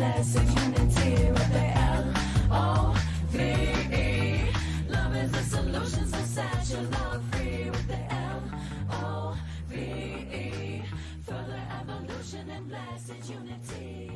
blessed unity with the L-O-V-E. Love is the solution, so set your love free with the L-O-V-E. Further evolution and blessed unity.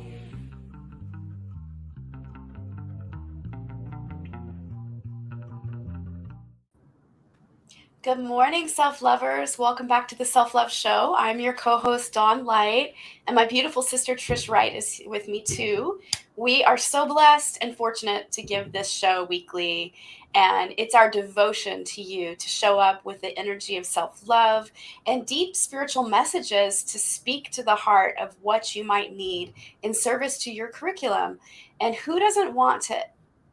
Good morning, self-lovers. Welcome back to the Self-Love Show. I'm your co-host, Dawn Light, and my beautiful sister, Trish Wright, is with me too. We are so blessed and fortunate to give this show weekly, and it's our devotion to you to show up with the energy of self-love and deep spiritual messages to speak to the heart of what you might need in service to your curriculum. And who doesn't want to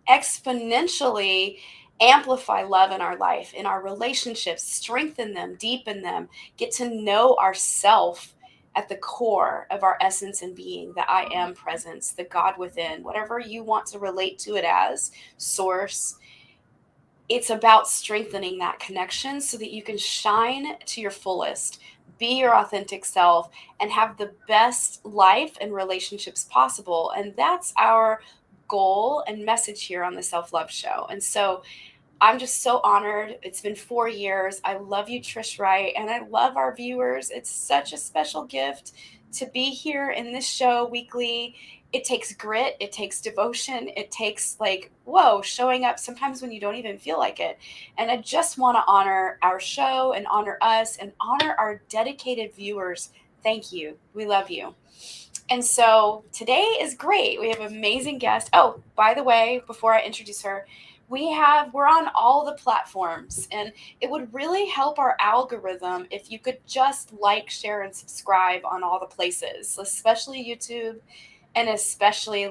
exponentially amplify love in our life, in our relationships, strengthen them, deepen them, get to know ourself at the core of our essence and being, the I am presence, the God within, whatever you want to relate to it as, source. It's about strengthening that connection so that you can shine to your fullest, be your authentic self, and have the best life and relationships possible. And that's our goal and message here on the Self-Love Show. And so I'm just so honored. It's been 4 years. I love you, Trish Wright, and I love our viewers. It's such a special gift to be here in this show weekly. It takes grit. It takes devotion. It takes showing up sometimes when you don't even feel like it. And I just want to honor our show and honor us and honor our dedicated viewers. Thank you. We love you. And so today is great. We have an amazing guest. Oh, by the way, before I introduce her, we're on all the platforms, and it would really help our algorithm if you could just like, share, and subscribe on all the places, especially YouTube, and especially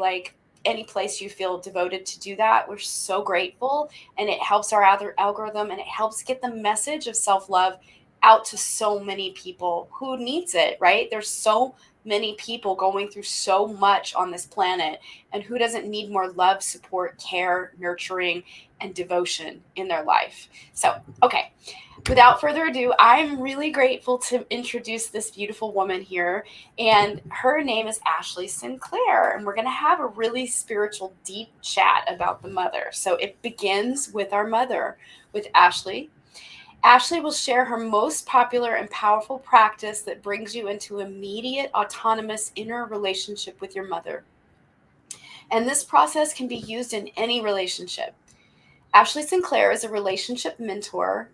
any place you feel devoted to do that. We're so grateful, and it helps our other algorithm, and it helps get the message of self-love out to so many people who needs it, right? There's so many people going through so much on this planet, and who doesn't need more love, support, care, nurturing, and devotion in their life? So, okay, without further ado, I'm really grateful to introduce this beautiful woman here, and her name is Ashleigh Sinclaire, and we're going to have a really spiritual, deep chat about the mother. So it begins with our mother, with Ashleigh. Ashleigh will share her most popular and powerful practice that brings you into immediate, autonomous inner relationship with your mother. And this process can be used in any relationship. Ashleigh Sinclaire is a relationship mentor,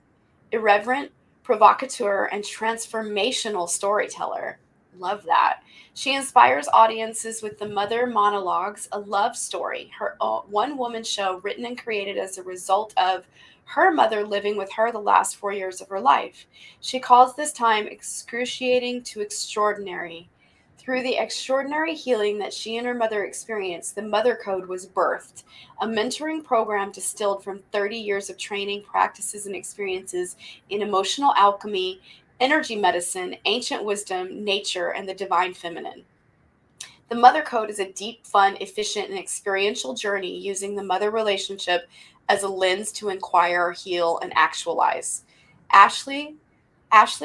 irreverent, provocateur, and transformational storyteller. Love that. She inspires audiences with the Mother Monologues, a love story, her one-woman show written and created as a result of her mother living with her the last 4 years of her life. She calls this time excruciating to extraordinary. Through the extraordinary healing that she and her mother experienced, the Mother Code was birthed, a mentoring program distilled from 30 years of training, practices, and experiences in emotional alchemy, energy medicine, ancient wisdom, nature, and the divine feminine. The Mother Code is a deep, fun, efficient, and experiential journey using the mother relationship as a lens to inquire, heal, and actualize. Ashleigh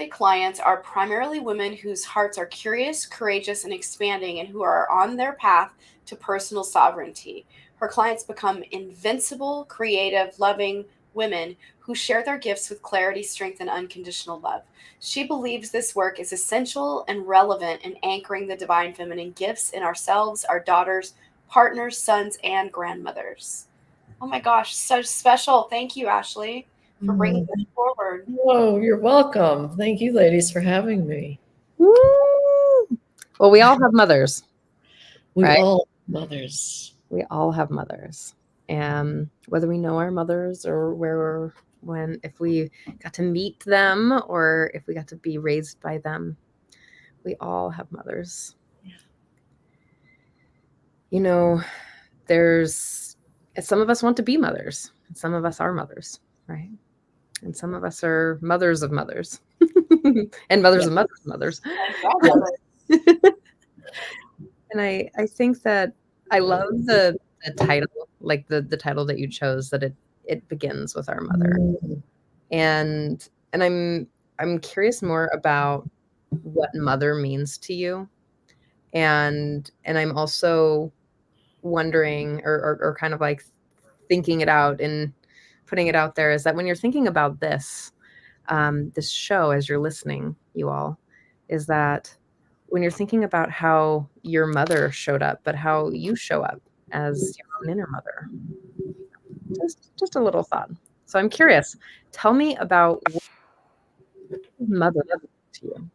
clients are primarily women whose hearts are curious, courageous, and expanding, and who are on their path to personal sovereignty. Her clients become invincible, creative, loving women who share their gifts with clarity, strength, and unconditional love. She believes this work is essential and relevant in anchoring the divine feminine gifts in ourselves, our daughters, partners, sons, and grandmothers. Oh my gosh, so special. Thank you, Ashleigh, for bringing this forward. Oh, you're welcome. Thank you, ladies, for having me. Woo! Well, we all have mothers. We right? all have mothers. We all have mothers. And whether we know our mothers or if we got to meet them or if we got to be raised by them, we all have mothers. Yeah. You know, some of us want to be mothers. And some of us are mothers, right? And some of us are mothers of mothers and mothers of mothers of mothers. And I think that I love the title, like the title that you chose, that it begins with our mother. And I'm curious more about what mother means to you. And I'm also wondering or kind of like thinking it out and putting it out there is that when you're thinking about this, this show, as you're listening, you all, is that when you're thinking about how your mother showed up, but how you show up as your own inner mother, just a little thought. So I'm curious, tell me about what mother to you.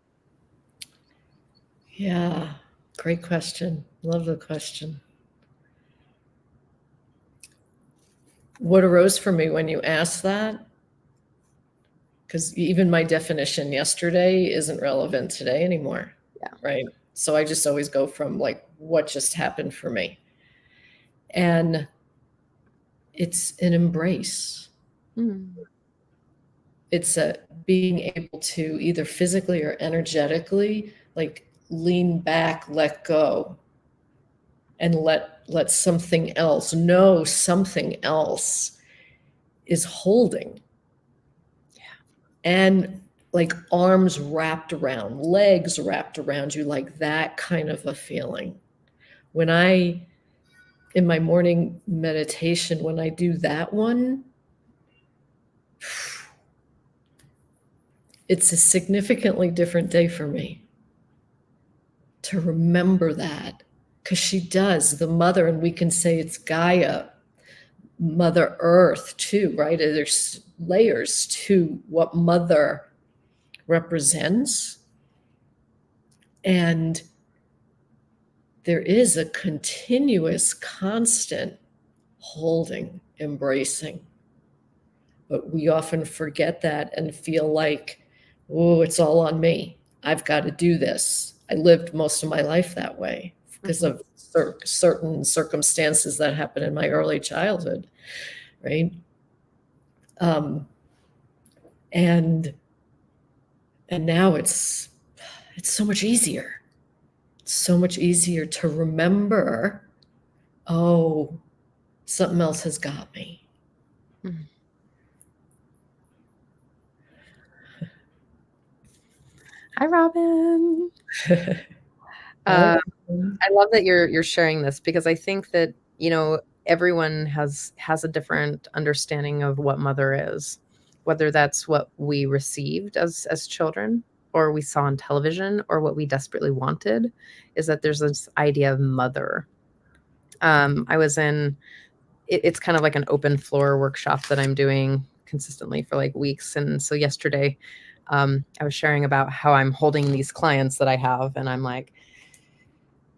Yeah, great question. Love the question. What arose for me when you asked that, because even my definition yesterday isn't relevant today anymore. Yeah. Right. So I just always go from like what just happened for me. And it's an embrace. It's a being able to either physically or energetically like lean back, let go, and let something else know something else is holding. And like arms wrapped around, legs wrapped around you, like that kind of a feeling. When I, in my morning meditation, when I do that one, it's a significantly different day for me to remember that, because she does, the mother, and we can say it's Gaia, Mother Earth too, right? There's layers to what mother represents. And there is a continuous, constant holding, embracing. But we often forget that and feel like, oh, it's all on me. I've got to do this. I lived most of my life that way because of certain circumstances that happened in my early childhood, right? And now it's so much easier. It's so much easier to remember, oh, something else has got me. Hi, Robin. I love that you're sharing this, because I think that, you know, everyone has a different understanding of what mother is, whether that's what we received as children or we saw on television or what we desperately wanted, is that there's this idea of mother. I was in, it's kind of like an open floor workshop that I'm doing consistently for like weeks. And so yesterday, I was sharing about how I'm holding these clients that I have, and I'm like,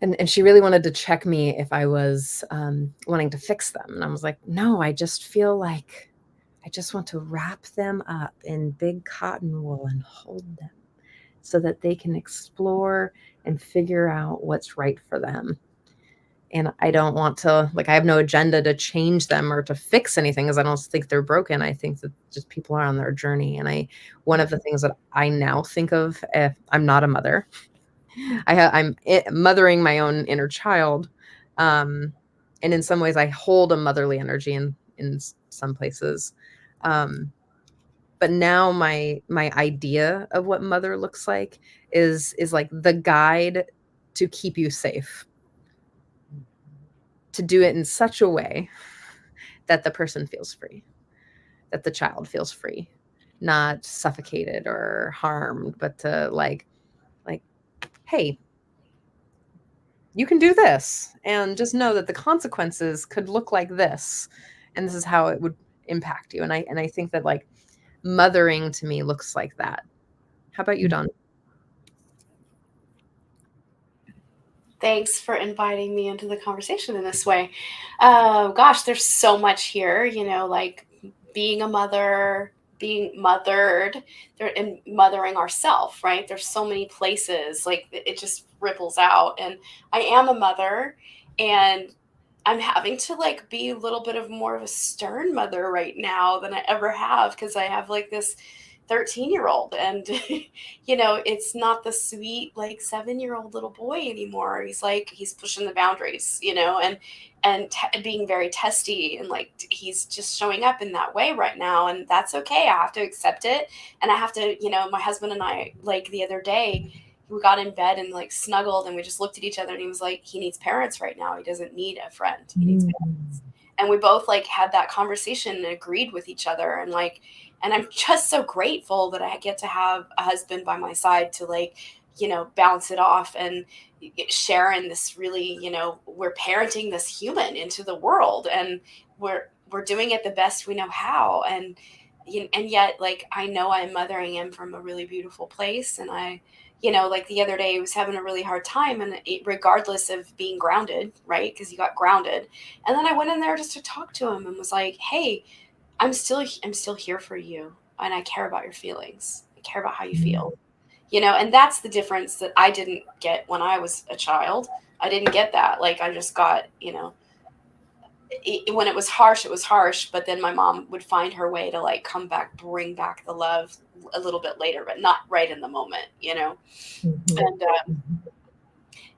and she really wanted to check me if I was wanting to fix them. And I was like, no, I just feel like I just want to wrap them up in big cotton wool and hold them so that they can explore and figure out what's right for them. And I don't want to, like, I have no agenda to change them or to fix anything, because I don't think they're broken. I think that just people are on their journey. And one of the things that I now think of, if I'm not a mother, I'm mothering my own inner child. And in some ways I hold a motherly energy in some places. But now my idea of what mother looks like is like the guide to keep you safe, to do it in such a way that the person feels free, that the child feels free, not suffocated or harmed, but to like, hey, you can do this, and just know that the consequences could look like this, and this is how it would impact you. And I think that like mothering to me looks like that. How about you, Dawn? Thanks for inviting me into the conversation in this way. Gosh, there's so much here, you know, like being a mother, being mothered, and mothering ourselves, right? There's so many places, like it just ripples out. And I am a mother, and I'm having to like be a little bit of more of a stern mother right now than I ever have, because I have like this 13-year-old, and you know, it's not the sweet like 7-year-old little boy anymore. He's pushing the boundaries, you know, and being very testy, and like he's just showing up in that way right now, and that's okay. I have to accept it, and I have to, you know, my husband and I, like the other day, we got in bed and like snuggled, and we just looked at each other, and he was like, he needs parents right now. He doesn't need a friend. He needs parents. And we both like had that conversation and agreed with each other. And like, and I'm just so grateful that I get to have a husband by my side to like, you know, bounce it off and share in this really, you know, we're parenting this human into the world, and we're doing it the best we know how. And yet, like, I know I'm mothering him from a really beautiful place. And I, you know, like the other day, he was having a really hard time, and regardless of being grounded, right? Because he got grounded. And then I went in there just to talk to him and was like, hey, I'm still here for you. And I care about your feelings. I care about how you feel, you know, and that's the difference that I didn't get when I was a child. I didn't get that. Like, I just got, you know, when it was harsh, but then my mom would find her way to like come back, bring back the love a little bit later, but not right in the moment, you know? And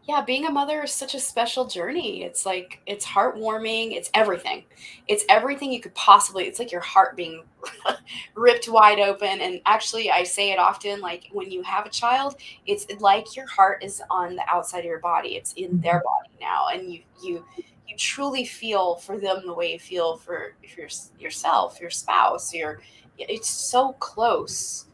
yeah, being a mother is such a special journey. It's like, it's heartwarming. It's everything. It's everything you could possibly, it's like your heart being ripped wide open. And actually, I say it often, like when you have a child, it's like your heart is on the outside of your body. It's in their body now. And you truly feel for them the way you feel for yourself, your spouse, it's so close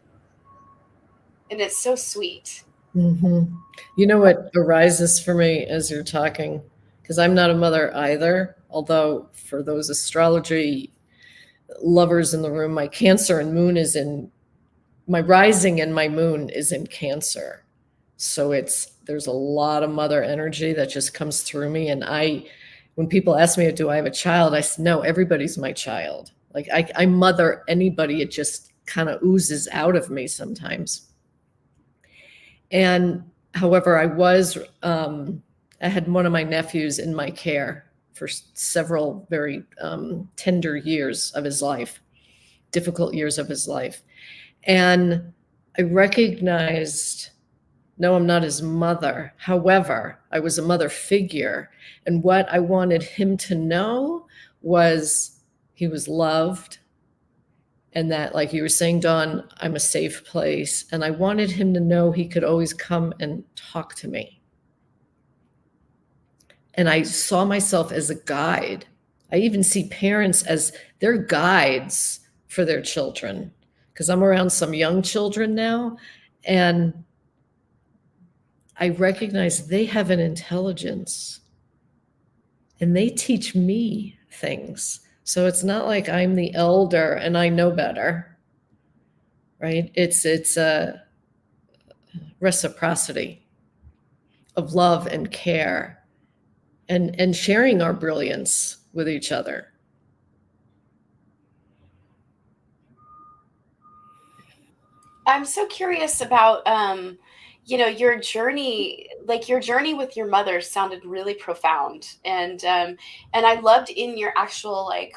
and it's so sweet. You know what arises for me as you're talking, because I'm not a mother either, although for those astrology lovers in the room, my Cancer and moon is in, my rising and my moon is in Cancer. So there's a lot of mother energy that just comes through me. And when people ask me, do I have a child? I say, no, everybody's my child. Like I mother anybody. It just kind of oozes out of me sometimes. And however, I had one of my nephews in my care for several very tender years of his life, difficult years of his life. And I recognized, no, I'm not his mother. However, I was a mother figure. And what I wanted him to know was he was loved. And that, like you were saying, Dawn, I'm a safe place. And I wanted him to know he could always come and talk to me. And I saw myself as a guide. I even see parents as their guides for their children, because I'm around some young children now. And I recognize they have an intelligence and they teach me things. So it's not like I'm the elder and I know better, right? It's a reciprocity of love and care and sharing our brilliance with each other. I'm so curious about, you know, your journey with your mother sounded really profound. And I loved in your actual like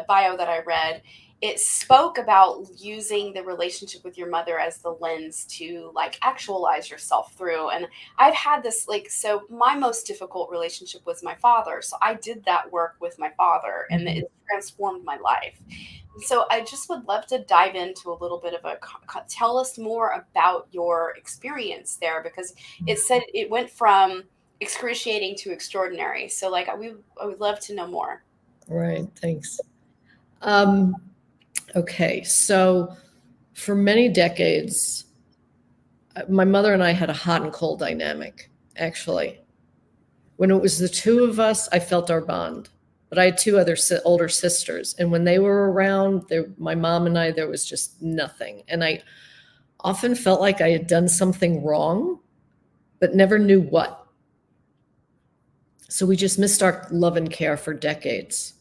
bio that I read, it spoke about using the relationship with your mother as the lens to like actualize yourself through. And I've had this like, so my most difficult relationship was my father. So I did that work with my father and it transformed my life. So I just would love to dive into a little bit of tell us more about your experience there, because it said it went from excruciating to extraordinary. So like I would love to know more. Right, thanks. Okay, so for many decades, my mother and I had a hot and cold dynamic, actually. When it was the two of us, I felt our bond. But I had two other older sisters. And when they were around, my mom and I, there was just nothing. And I often felt like I had done something wrong, but never knew what. So we just missed our love and care for decades.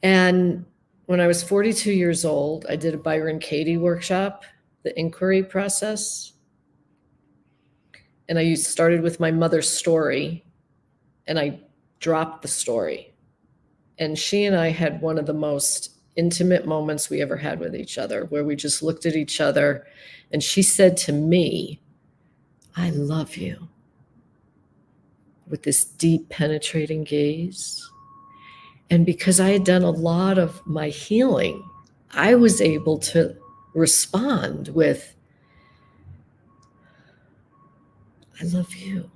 And when I was 42 years old, I did a Byron Katie workshop, the inquiry process. And I started with my mother's story, and I dropped the story. And she and I had one of the most intimate moments we ever had with each other, where we just looked at each other and she said to me, I love you, with this deep penetrating gaze. And because I had done a lot of my healing, I was able to respond with, I love you.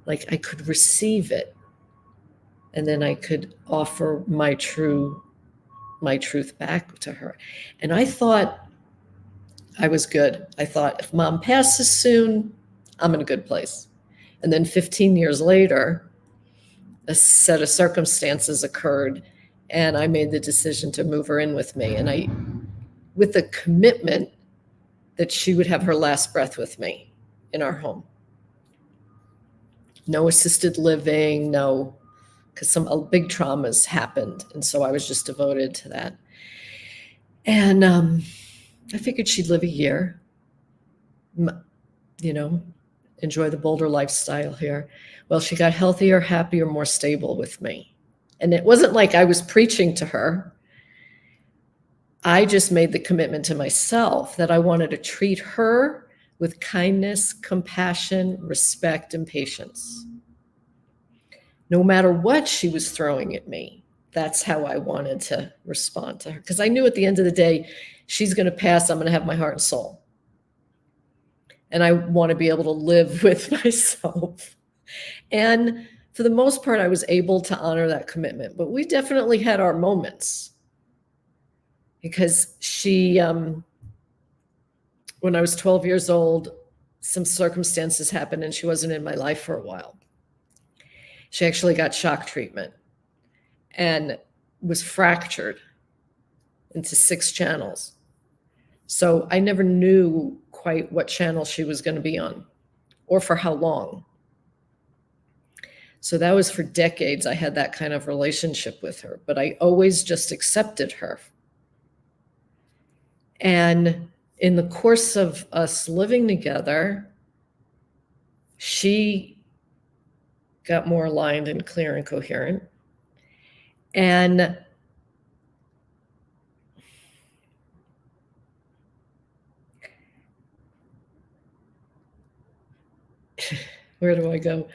Like I could receive it. And then I could offer my truth back to her. And I thought I was good. I thought if mom passes soon, I'm in a good place. And then 15 years later, a set of circumstances occurred and I made the decision to move her in with me. And I, with the commitment that she would have her last breath with me in our home. No assisted living, no, because some big traumas happened. And so I was just devoted to that. And I figured she'd live a year, you know, enjoy the Boulder lifestyle here. Well, she got healthier, happier, more stable with me. And it wasn't like I was preaching to her. I just made the commitment to myself that I wanted to treat her with kindness, compassion, respect, and patience. No matter what she was throwing at me, that's how I wanted to respond to her. Because I knew at the end of the day, she's going to pass. I'm going to have my heart and soul. And I want to be able to live with myself. And for the most part, I was able to honor that commitment. But we definitely had our moments. Because she, when I was 12 years old, some circumstances happened and she wasn't in my life for a while. She actually got shock treatment and was fractured into 6 channels. So I never knew quite what channel she was going to be on or for how long. So that was for decades. I had that kind of relationship with her, but I always just accepted her. And in the course of us living together, she got more aligned and clear and coherent. And where do I go?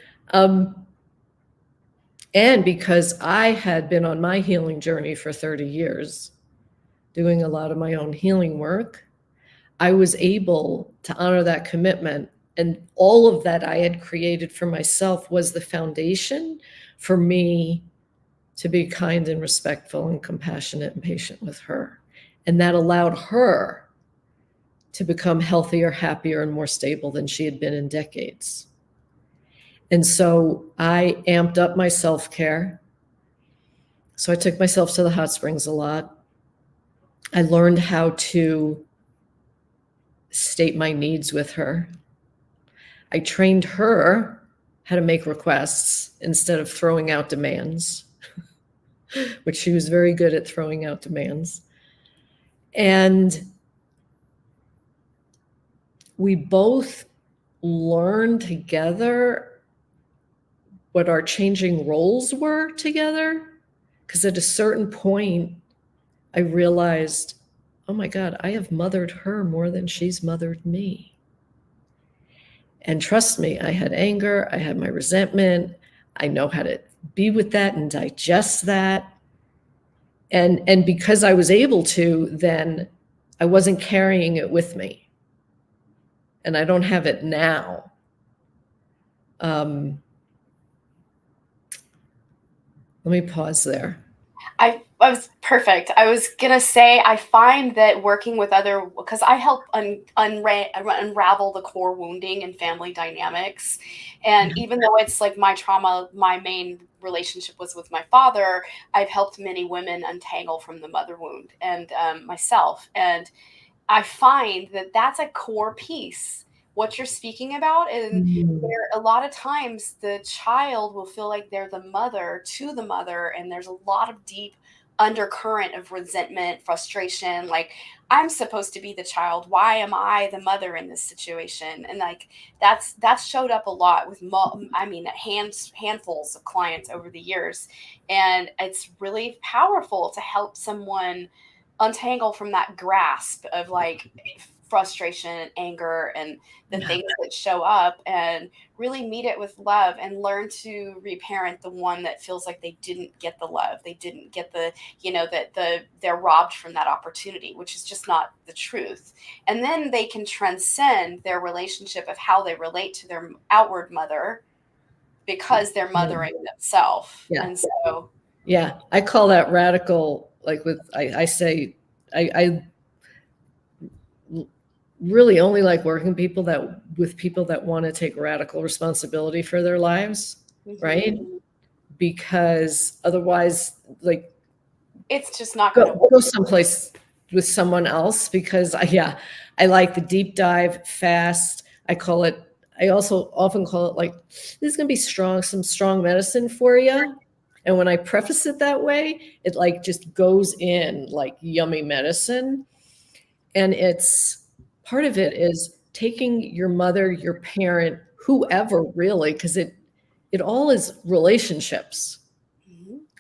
And because I had been on my healing journey for 30 years, doing a lot of my own healing work, I was able to honor that commitment. And all of that I had created for myself was the foundation for me to be kind and respectful and compassionate and patient with her. And that allowed her to become healthier, happier, and more stable than she had been in decades. And so I amped up my self-care. So I took myself to the hot springs a lot. I learned how to state my needs with her. I trained her how to make requests instead of throwing out demands, which she was very good at throwing out demands. And we both learned together what our changing roles were together. Because at a certain point, I realized, oh my God, I have mothered her more than she's mothered me. And trust me, I had anger, I had my resentment. I know how to be with that and digest that. And because I was able to, then I wasn't carrying it with me. And I don't have it now. Let me pause there. I was perfect. I was gonna say I find that working with other, because I help unravel the core wounding and family dynamics, and even though it's like my trauma, my main relationship was with my father, I've helped many women untangle from the mother wound and myself, and I find that that's a core piece. What you're speaking about, and where a lot of times the child will feel like they're the mother to the mother, and there's a lot of deep undercurrent of resentment, frustration. Like, I'm supposed to be the child. Why am I the mother in this situation? And like that's showed up a lot with handfuls of clients over the years, and it's really powerful to help someone untangle from that grasp of like frustration and anger and the Yeah. things that show up, and really meet it with love and learn to reparent the one that feels like they didn't get the love, they didn't get the, that they're robbed from that opportunity, which is just not the truth. And then they can transcend their relationship of how they relate to their outward mother, because they're mothering themselves. Yeah. And so Yeah, I call that radical. Like I say, I really only like working with people that want to take radical responsibility for their lives, right? Because otherwise, like, it's just not going to work. go someplace with someone else, because I like the deep dive fast. I also often call it like, this is going to be some strong medicine for you. And when I preface it that way, it like just goes in like yummy medicine. And it's part of it is taking your mother, your parent, whoever really, because it all is relationships.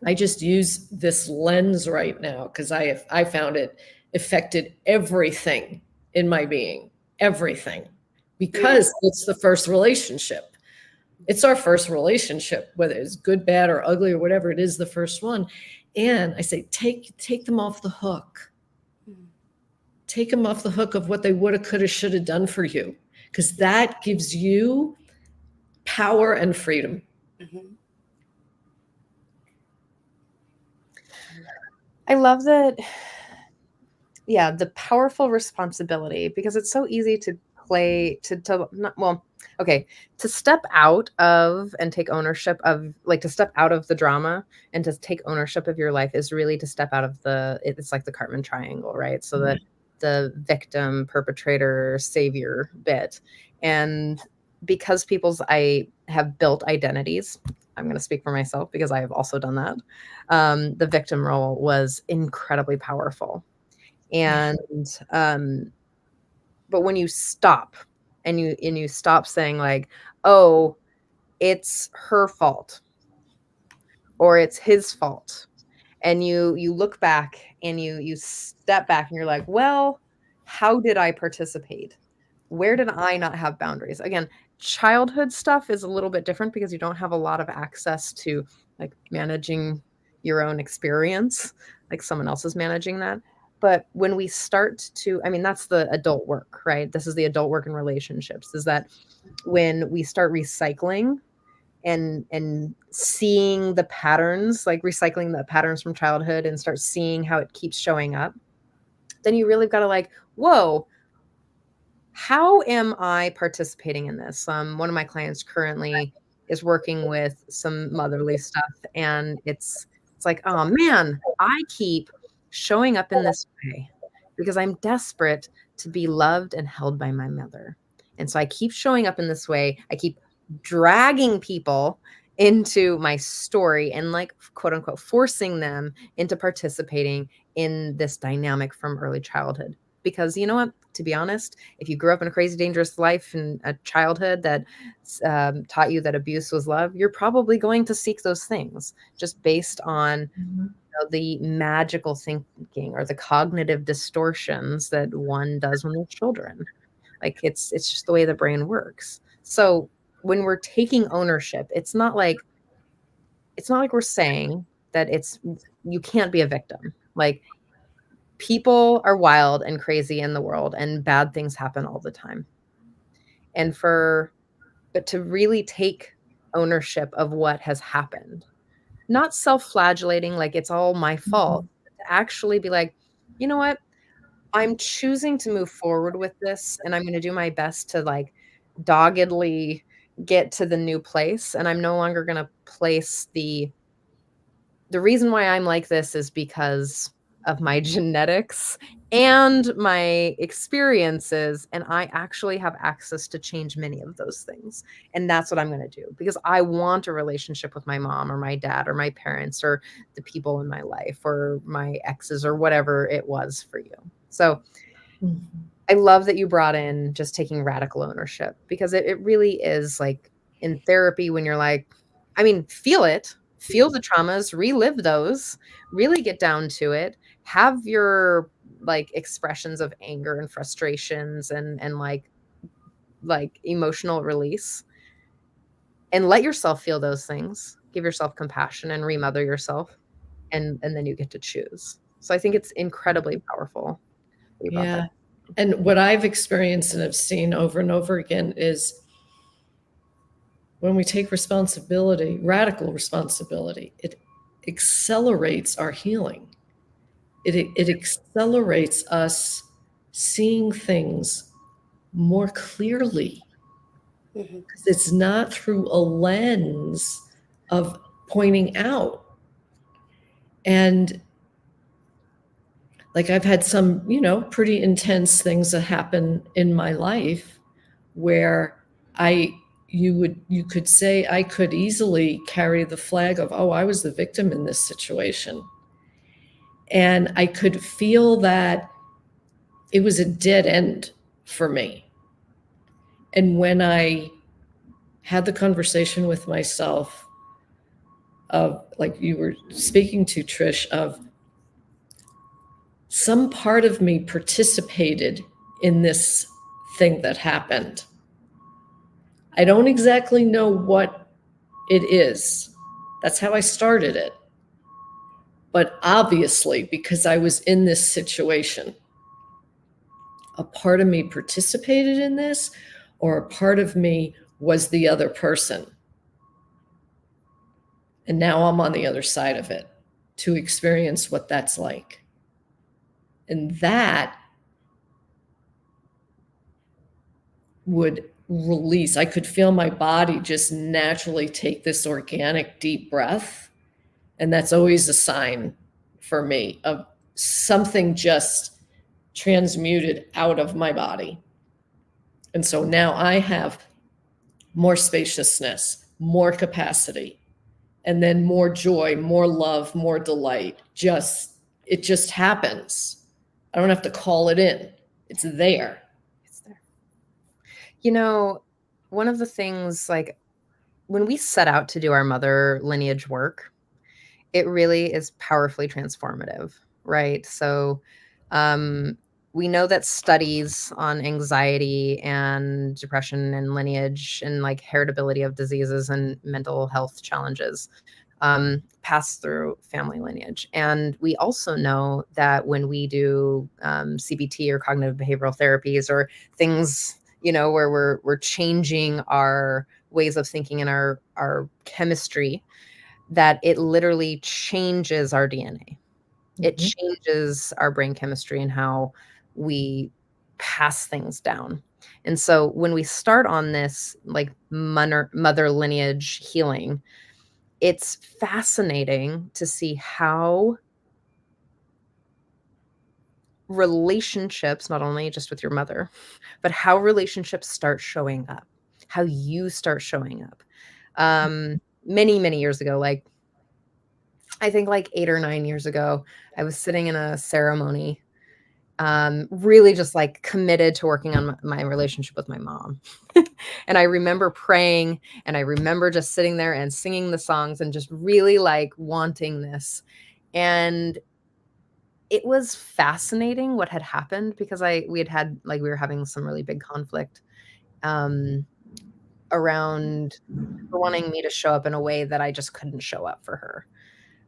I just use this lens right now because I found it affected everything in my being, everything, because it's the first relationship. It's our first relationship, whether it's good, bad, or ugly, or whatever it is, the first one. And I say, take them off the hook. Take them off the hook of what they woulda, coulda, shoulda done for you, because that gives you power and freedom. I love that. Yeah, the powerful responsibility, because it's so easy to step out of and take ownership of, like, to step out of the drama and to take ownership of your life is really to step out of it's like the Cartman triangle, right? So the victim, perpetrator, savior bit. And because I have built identities, I'm going to speak for myself because I have also done that. The victim role was incredibly powerful. And but when you stop and you stop saying like, oh, it's her fault or it's his fault, and you look back and you step back and you're like, well, how did I participate? Where did I not have boundaries? Again, childhood stuff is a little bit different because you don't have a lot of access to like managing your own experience, like someone else is managing that. But when we start to, I mean, that's the adult work, right? This is the adult work in relationships, is that when we start recycling and seeing the patterns, like recycling the patterns from childhood and start seeing how it keeps showing up, then you really got to like, whoa, how am I participating in this? One of my clients currently is working with some motherly stuff, and it's like, oh man, I keep showing up in this way because I'm desperate to be loved and held by my mother. And so I keep showing up in this way. I keep dragging people into my story and like, quote unquote, forcing them into participating in this dynamic from early childhood. Because you know what, to be honest, if you grew up in a crazy, dangerous life in a childhood that taught you that abuse was love, you're probably going to seek those things just based on the magical thinking or the cognitive distortions that one does when they're children. Like it's just the way the brain works. So when we're taking ownership, it's not like we're saying that you can't be a victim. Like, people are wild and crazy in the world and bad things happen all the time. But to really take ownership of what has happened, not self-flagellating like it's all my fault, but to actually be like, you know what? I'm choosing to move forward with this, and I'm going to do my best to like doggedly get to the new place. And I'm no longer going to place the reason why I'm like this is because of my genetics and my experiences, and I actually have access to change many of those things. And that's what I'm going to do, because I want a relationship with my mom or my dad or my parents or the people in my life or my exes or whatever it was for you. So I love that you brought in just taking radical ownership, because it really is like in therapy when you're like, I mean, feel the traumas, relive those, really get down to it, have your like expressions of anger and frustrations and like emotional release, and let yourself feel those things. Give yourself compassion and remother yourself, and then you get to choose. So I think it's incredibly powerful that you brought Yeah. that. And what I've experienced and have seen over and over again is when we take responsibility, radical responsibility, it accelerates our healing. It accelerates us seeing things more clearly. Mhm. It's not through a lens of pointing out. And like I've had some, pretty intense things that happen in my life where you could say I could easily carry the flag of, oh, I was the victim in this situation. And I could feel that it was a dead end for me. And when I had the conversation with myself of, like you were speaking to, Trish, of some part of me participated in this thing that happened. I don't exactly know what it is. That's how I started it. But obviously, because I was in this situation, a part of me participated in this, or a part of me was the other person. And now I'm on the other side of it to experience what that's like. And that would release. I could feel my body just naturally take this organic deep breath. And that's always a sign for me of something just transmuted out of my body. And so now I have more spaciousness, more capacity, and then more joy, more love, more delight. It just happens. I don't have to call it in. It's there. It's there. One of the things, like when we set out to do our mother lineage work, it really is powerfully transformative, right? So we know that studies on anxiety and depression and lineage and like heritability of diseases and mental health challenges pass through family lineage. And we also know that when we do CBT or cognitive behavioral therapies or things, where we're changing our ways of thinking and our chemistry, that it literally changes our DNA. It changes our brain chemistry and how we pass things down. And so when we start on this like mother lineage healing, it's fascinating to see how relationships, not only just with your mother, but how relationships start showing up, how you start showing up. Many, many years ago, like I think like 8 or 9 years ago, I was sitting in a ceremony, really just like committed to working on my relationship with my mom. And I remember praying, and I remember just sitting there and singing the songs and just really like wanting this. And it was fascinating what had happened, because we were having some really big conflict around her wanting me to show up in a way that I just couldn't show up for her.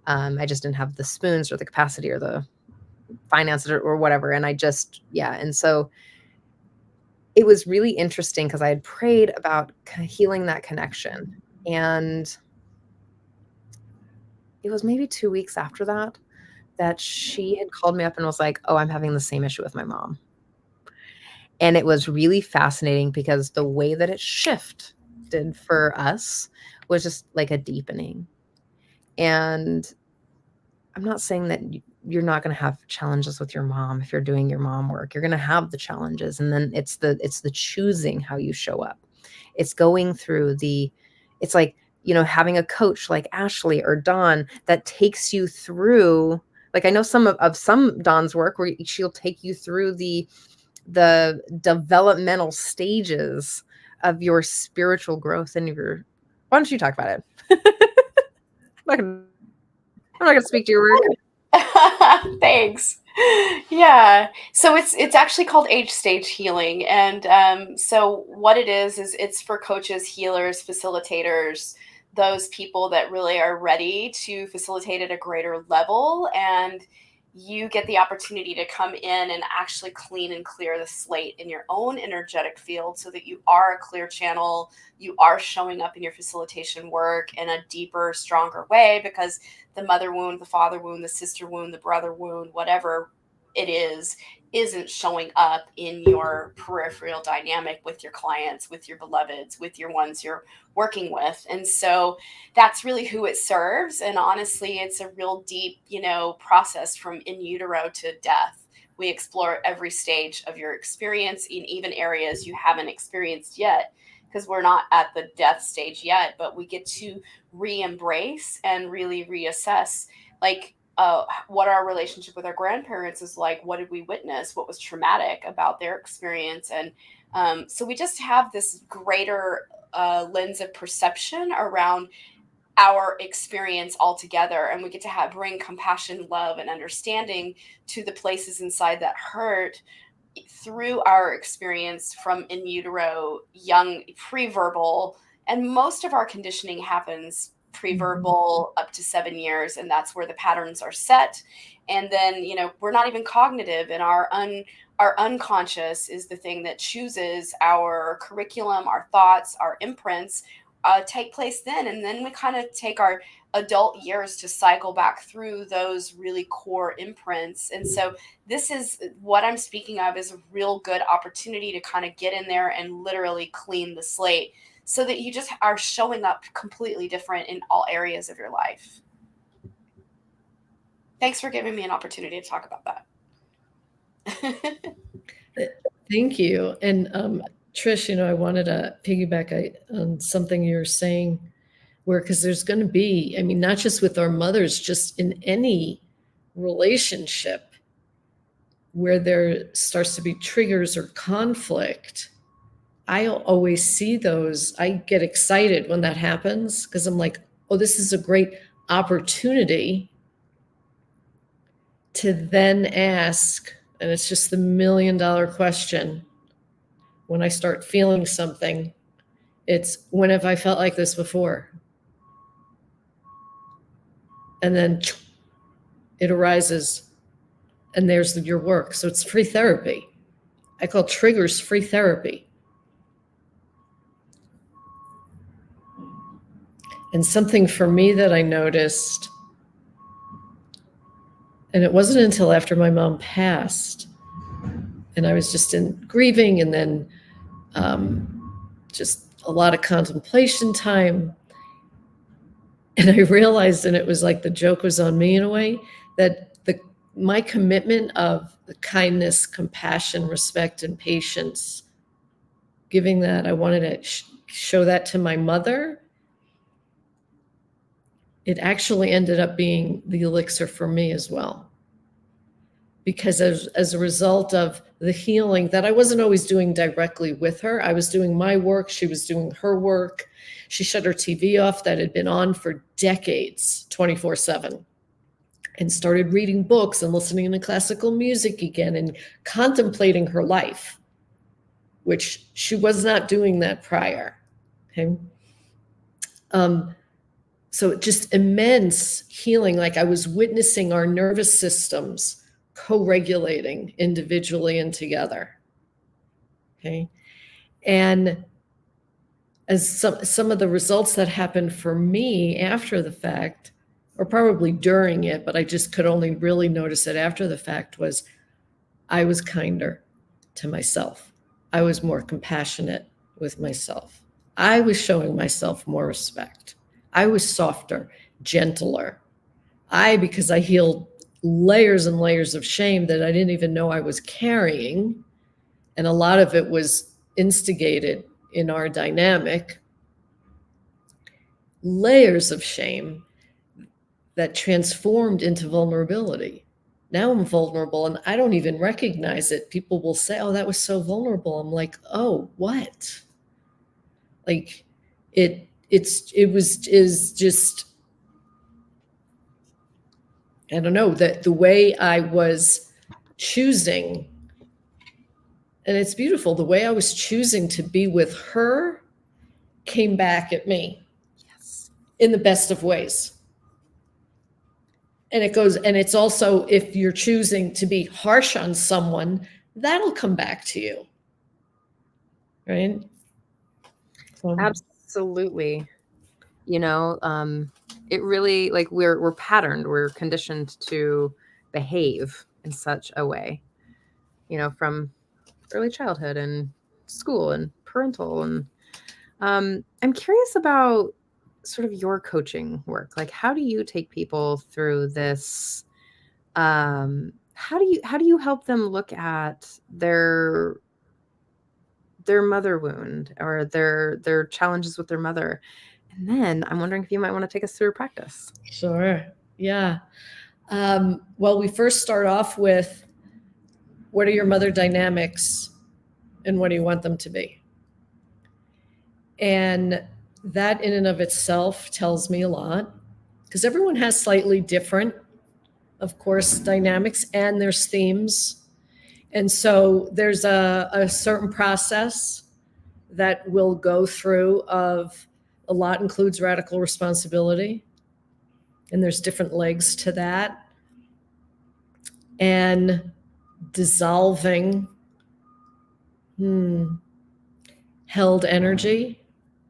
I just didn't have the spoons or the capacity or the finances or whatever. And and so it was really interesting because I had prayed about kind of healing that connection. And it was maybe 2 weeks after that she had called me up and was like, "Oh, I'm having the same issue with my mom." And it was really fascinating because the way that it shifted for us was just like a deepening. And I'm not saying that you're not going to have challenges with your mom if you're doing your mom work. You're going to have the challenges, and then it's the choosing how you show up. It's going through it's like, having a coach like Ashleigh or Dawn that takes you through. Like I know some of some Dawn's work where she'll take you through the developmental stages of your spiritual growth and your. Why don't you talk about it? I'm not gonna speak to your work. Thanks. Yeah. So it's actually called age stage healing, and so what it is it's for coaches, healers, facilitators, those people that really are ready to facilitate at a greater level, and you get the opportunity to come in and actually clean and clear the slate in your own energetic field so that you are a clear channel. You are showing up in your facilitation work in a deeper, stronger way, because the mother wound, the father wound, the sister wound, the brother wound, whatever it is, isn't showing up in your peripheral dynamic with your clients, with your beloveds, with your ones you're working with. And so that's really who it serves. And honestly, it's a real deep, process from in utero to death. We explore every stage of your experience in even areas you haven't experienced yet, because we're not at the death stage yet, but we get to re-embrace and really reassess, like, what our relationship with our grandparents is like. What did we witness? What was traumatic about their experience? And so we just have this greater lens of perception around our experience altogether, and we get to bring compassion, love, and understanding to the places inside that hurt through our experience from in utero, young, pre-verbal, and most of our conditioning happens pre-verbal up to 7 years, and that's where the patterns are set. And then we're not even cognitive, and our unconscious is the thing that chooses our curriculum, our thoughts, our imprints take place then. And then we kind of take our adult years to cycle back through those really core imprints. And so this is what I'm speaking of, is a real good opportunity to kind of get in there and literally clean the slate so that you just are showing up completely different in all areas of your life. Thanks for giving me an opportunity to talk about that. Thank you. And Trish, I wanted to piggyback on something you're saying, because there's going to be, not just with our mothers, just in any relationship where there starts to be triggers or conflict. I always see those. I get excited when that happens, because I'm like, oh, this is a great opportunity to then ask, and it's just the $1 million question. When I start feeling something, it's, when have I felt like this before? And then it arises, and there's your work. So it's free therapy. I call triggers free therapy. And something for me that I noticed, and it wasn't until after my mom passed, and I was just in grieving, and then just a lot of contemplation time. And I realized, and it was like the joke was on me in a way, that my commitment of the kindness, compassion, respect, and patience, giving that, I wanted to show that to my mother. It actually ended up being the elixir for me as well. Because as a result of the healing that I wasn't always doing directly with her, I was doing my work, she was doing her work. She shut her TV off that had been on for decades, 24/7, and started reading books and listening to classical music again and contemplating her life, which she was not doing that prior. Okay. So just immense healing, like I was witnessing our nervous systems co-regulating individually and together. Okay. And as some of the results that happened for me after the fact, or probably during it, but I just could only really notice it after the fact, was I was kinder to myself. I was more compassionate with myself. I was showing myself more respect. I was softer, gentler. Because I healed layers and layers of shame that I didn't even know I was carrying. And a lot of it was instigated in our dynamic. Layers of shame that transformed into vulnerability. Now I'm vulnerable and I don't even recognize it. People will say, oh, that was so vulnerable. I'm like, oh, what? Like is just, I don't know, that the way I was choosing, and it's beautiful, the way I was choosing to be with her came back at me. Yes. In the best of ways. And it's also, if you're choosing to be harsh on someone, that'll come back to you. Right? Absolutely. It really, like, we're patterned, we're conditioned to behave in such a way, from early childhood and school and parental. And I'm curious about sort of your coaching work. Like, how do you take people through this? How do you help them look at their mother wound or their challenges with their mother? And then I'm wondering if you might want to take us through a practice. Sure. Yeah. Well, we first start off with, what are your mother dynamics and what do you want them to be? And that in and of itself tells me a lot, because everyone has slightly different, of course, dynamics, and there's themes. And so there's a certain process that we'll go through of, a lot includes radical responsibility, and there's different legs to that, and dissolving held energy,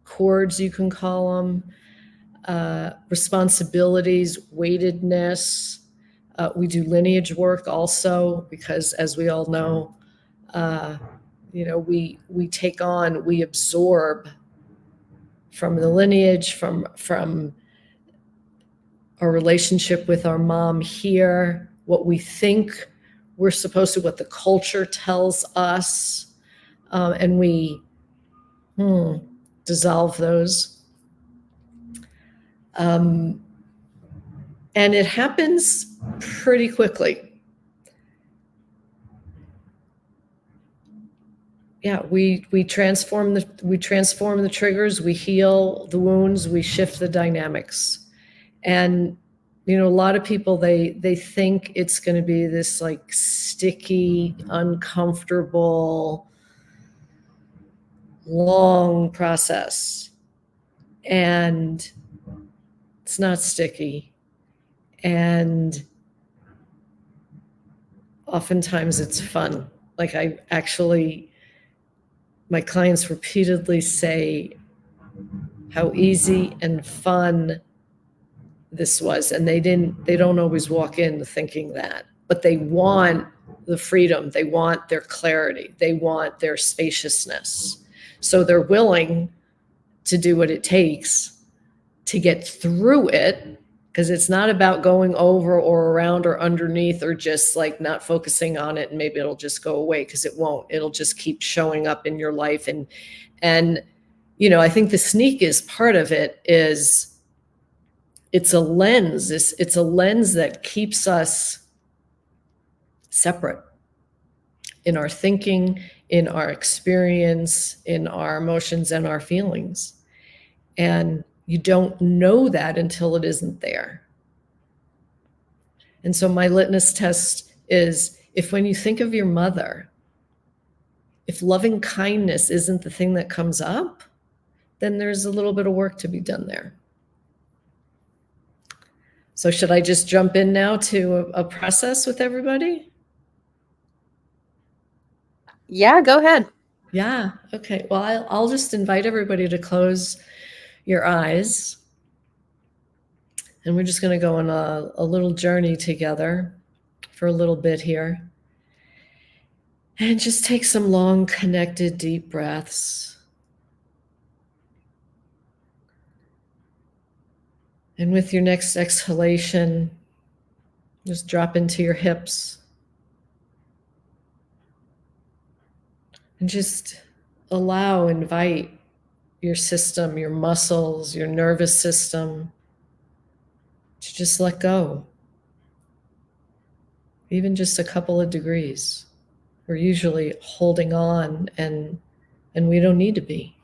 cords you can call them, responsibilities, weightedness. We do lineage work also, because as we all know, we take on, we absorb from the lineage, from our relationship with our mom here, what we think we're supposed to, what the culture tells us, and we dissolve those. And it happens pretty quickly. Yeah, we transform the triggers, we heal the wounds, we shift the dynamics. And a lot of people, they think it's going to be this like sticky, uncomfortable, long process. And it's not sticky. And oftentimes it's fun. Like, my clients repeatedly say how easy and fun this was. And they don't always walk in thinking that, but they want the freedom. They want their clarity. They want their spaciousness. So they're willing to do what it takes to get through it, because it's not about going over or around or underneath, or just like not focusing on it and maybe it'll just go away, because it won't. It'll just keep showing up in your life. And I think the sneak part of it is, it's a lens. It's a lens that keeps us separate in our thinking, in our experience, in our emotions and our feelings. And you don't know that until it isn't there. And so my litmus test is, if when you think of your mother, if loving kindness isn't the thing that comes up, then there's a little bit of work to be done there. So should I just jump in now to a process with everybody? Yeah, go ahead. Yeah. Okay. Well, I'll just invite everybody to close your eyes. And we're just going to go on a little journey together for a little bit here. And just take some long, connected, deep breaths. And with your next exhalation, just drop into your hips. And just invite your system, your muscles, your nervous system to just let go. Even just a couple of degrees. We're usually holding on, and we don't need to be.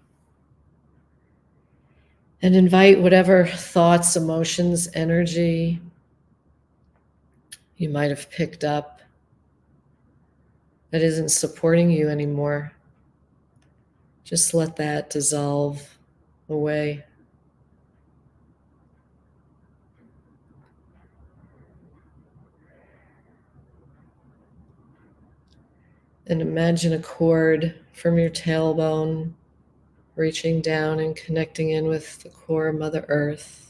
And invite whatever thoughts, emotions, energy you might have picked up that isn't supporting you anymore. Just let that dissolve away. And imagine a cord from your tailbone reaching down and connecting in with the core of Mother Earth.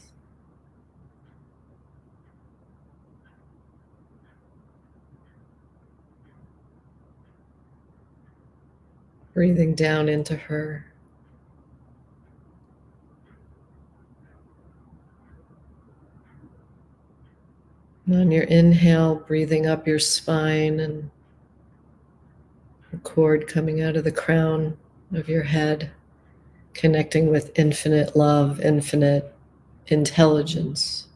Breathing down into her. And on your inhale, breathing up your spine and a cord coming out of the crown of your head, connecting with infinite love, infinite intelligence.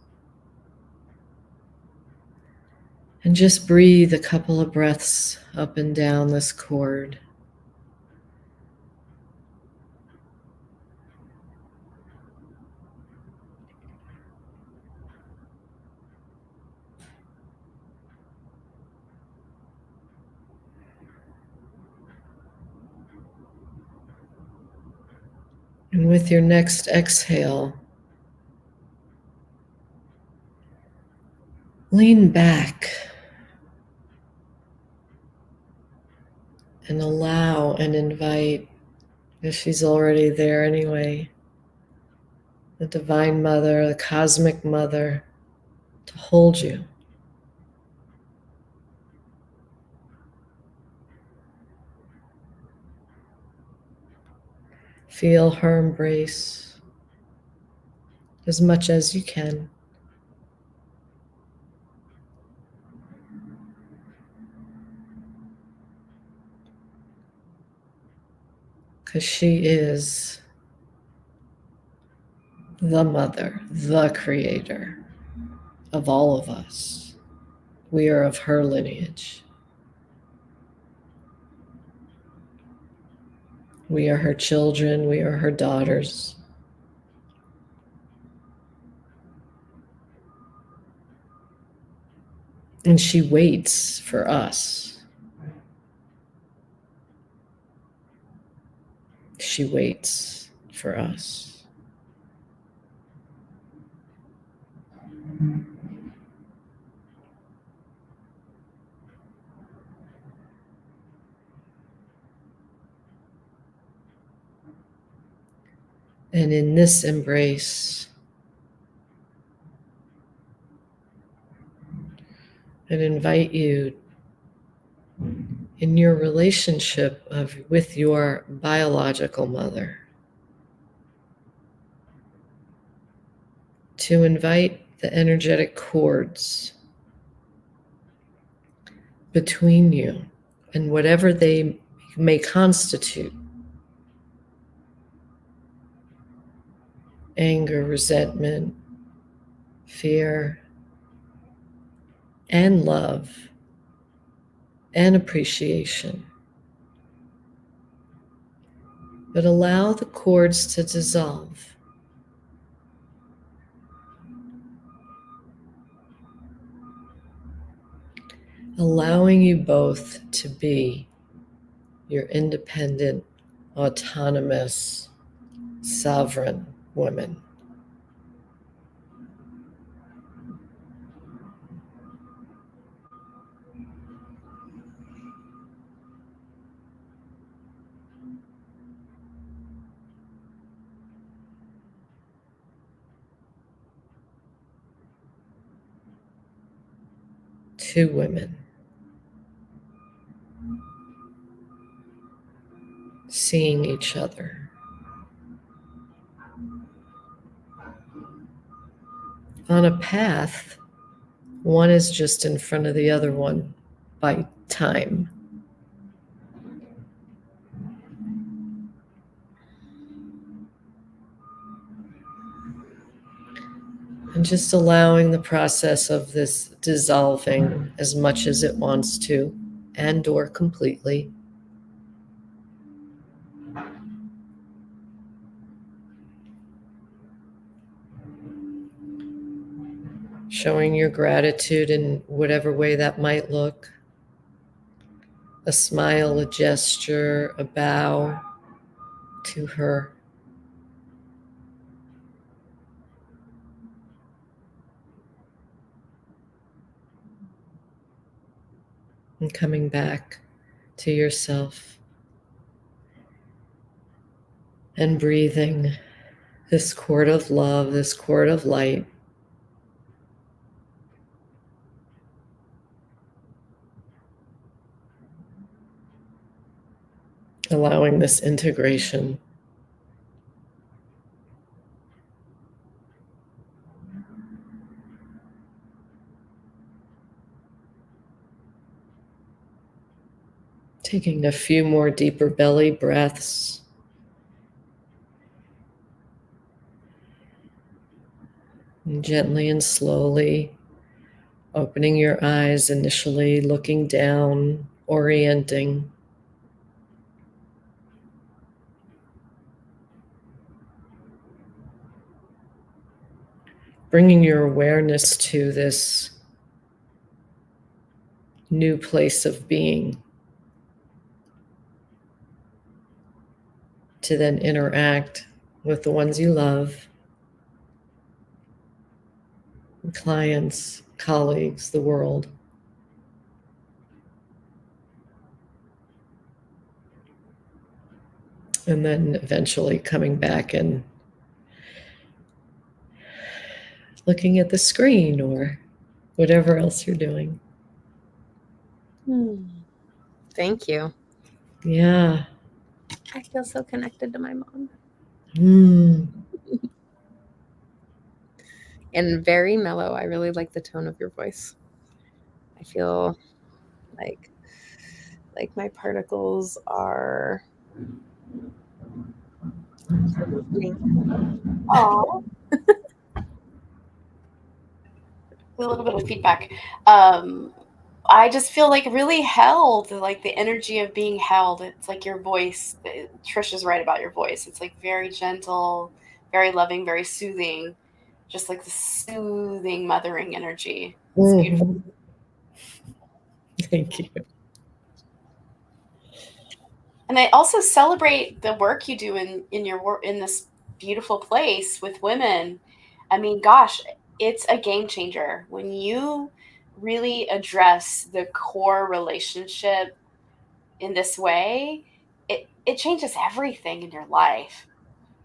And just breathe a couple of breaths up and down this cord. And with your next exhale, lean back and allow and invite, because she's already there anyway, the Divine Mother, the Cosmic Mother, to hold you. Feel her embrace as much as you can. Because she is the mother, the creator of all of us. We are of her lineage. We are her children. We are her daughters. And she waits for us. She waits for us. And in this embrace, I'd invite you in your relationship with your biological mother to invite the energetic cords between you and whatever they may constitute. Anger, resentment, fear, and love, and appreciation. But allow the cords to dissolve. Allowing you both to be your independent, autonomous, sovereign women. Two women seeing each other. On a path, one is just in front of the other one by time. And just allowing the process of this dissolving as much as it wants to, and or completely. Showing your gratitude in whatever way that might look. a smile, a gesture, a bow to her. And coming back to yourself and breathing this cord of love, this cord of light. Allowing this integration. Taking a few more deeper belly breaths. And gently and slowly opening your eyes, initially looking down, orienting. Bringing your awareness to this new place of being, to then interact with the ones you love, clients, colleagues, the world. And then eventually coming back and looking at the screen or whatever else you're doing. Thank you. Yeah. I feel so connected to my mom. And very mellow. I really like the tone of your voice. I feel like my particles are Oh, a little bit of feedback. I just feel like really held, like the energy of being held. It's like your voice. Trish is right about your voice. It's like very gentle, very loving, very soothing, just like the soothing, mothering energy. It's beautiful. Thank you. And I also celebrate the work you do in your work in this beautiful place with women. I mean, gosh, it's a game changer when you really address the core relationship in this way. It changes everything in your life.